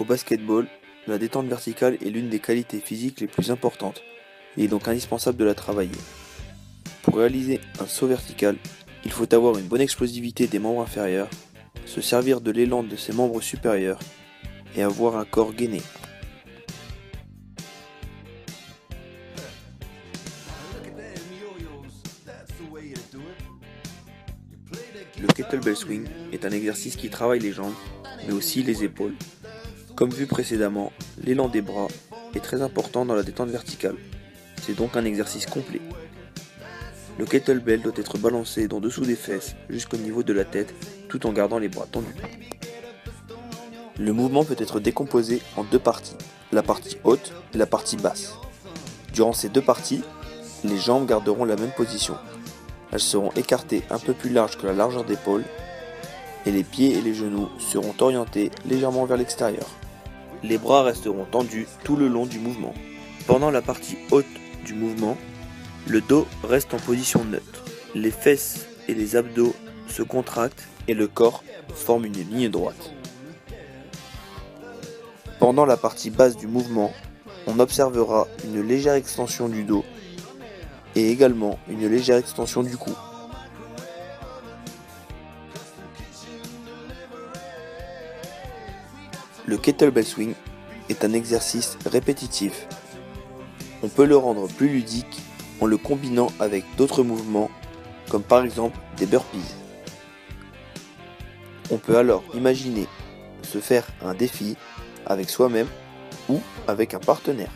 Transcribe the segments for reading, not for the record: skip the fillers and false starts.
Au basketball, la détente verticale est l'une des qualités physiques les plus importantes. Il est donc indispensable de la travailler. Pour réaliser un saut vertical, il faut avoir une bonne explosivité des membres inférieurs, se servir de l'élan de ses membres supérieurs et avoir un corps gainé. Le kettlebell swing est un exercice qui travaille les jambes, mais aussi les épaules. Comme vu précédemment, l'élan des bras est très important dans la détente verticale. C'est donc un exercice complet. Le kettlebell doit être balancé d'en dessous des fesses jusqu'au niveau de la tête, tout en gardant les bras tendus. Le mouvement peut être décomposé en deux parties, la partie haute et la partie basse. Durant ces deux parties, les jambes garderont la même position. Elles seront écartées un peu plus larges que la largeur d'épaule et les pieds et les genoux seront orientés légèrement vers l'extérieur. Les bras resteront tendus tout le long du mouvement. Pendant la partie haute du mouvement, le dos reste en position neutre. Les fesses et les abdos se contractent et le corps forme une ligne droite. Pendant la partie basse du mouvement, on observera une légère extension du dos et également une légère extension du cou. Le kettlebell swing est un exercice répétitif. On peut le rendre plus ludique en le combinant avec d'autres mouvements, comme par exemple des burpees. On peut alors imaginer se faire un défi avec soi-même ou avec un partenaire.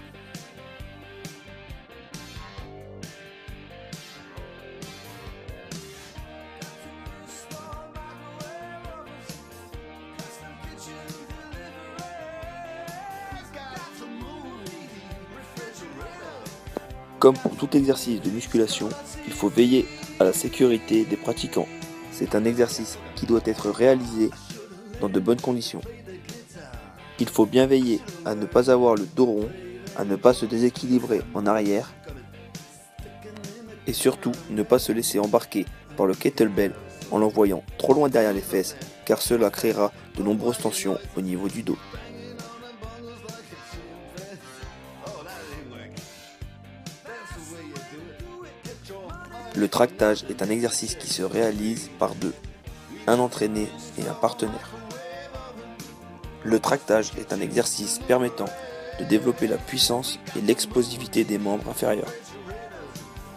Comme pour tout exercice de musculation, il faut veiller à la sécurité des pratiquants. C'est un exercice qui doit être réalisé dans de bonnes conditions. Il faut bien veiller à ne pas avoir le dos rond, à ne pas se déséquilibrer en arrière et surtout ne pas se laisser embarquer par le kettlebell en l'envoyant trop loin derrière les fesses car cela créera de nombreuses tensions au niveau du dos. Le tractage est un exercice qui se réalise par deux, un entraîné et un partenaire. Le tractage est un exercice permettant de développer la puissance et l'explosivité des membres inférieurs.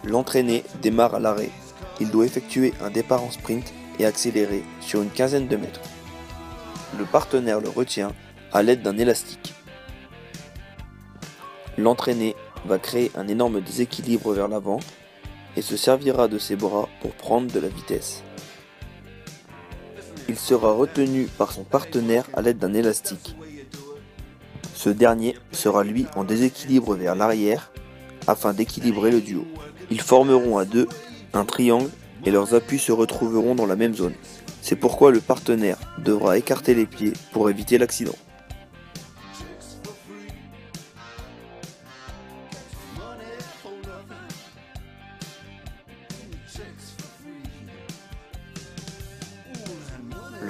L'entraîné démarre à l'arrêt. Il doit effectuer un départ en sprint et accélérer sur une quinzaine de mètres. Le partenaire le retient à l'aide d'un élastique. L'entraîné va créer un énorme déséquilibre vers l'avant et se servira de ses bras pour prendre de la vitesse. Il sera retenu par son partenaire à l'aide d'un élastique. Ce dernier sera lui en déséquilibre vers l'arrière afin d'équilibrer le duo. Ils formeront à deux un triangle et leurs appuis se retrouveront dans la même zone. C'est pourquoi le partenaire devra écarter les pieds pour éviter l'accident.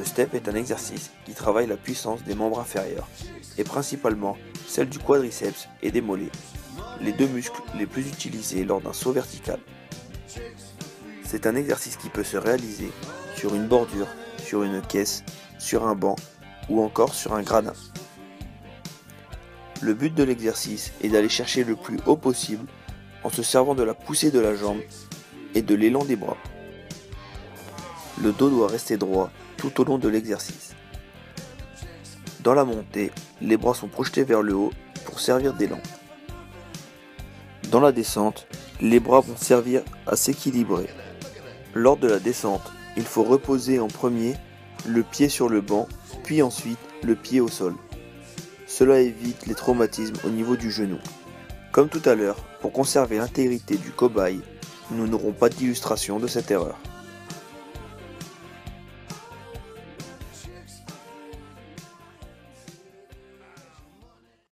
Le step est un exercice qui travaille la puissance des membres inférieurs et principalement celle du quadriceps et des mollets, les deux muscles les plus utilisés lors d'un saut vertical. C'est un exercice qui peut se réaliser sur une bordure, sur une caisse, sur un banc ou encore sur un gradin. Le but de l'exercice est d'aller chercher le plus haut possible en se servant de la poussée de la jambe et de l'élan des bras. Le dos doit rester droit tout au long de l'exercice. Dans la montée, les bras sont projetés vers le haut pour servir d'élan. Dans la descente, les bras vont servir à s'équilibrer. Lors de la descente, il faut reposer en premier le pied sur le banc, puis ensuite le pied au sol. Cela évite les traumatismes au niveau du genou. Comme tout à l'heure, pour conserver l'intégrité du cobaye, nous n'aurons pas d'illustration de cette erreur.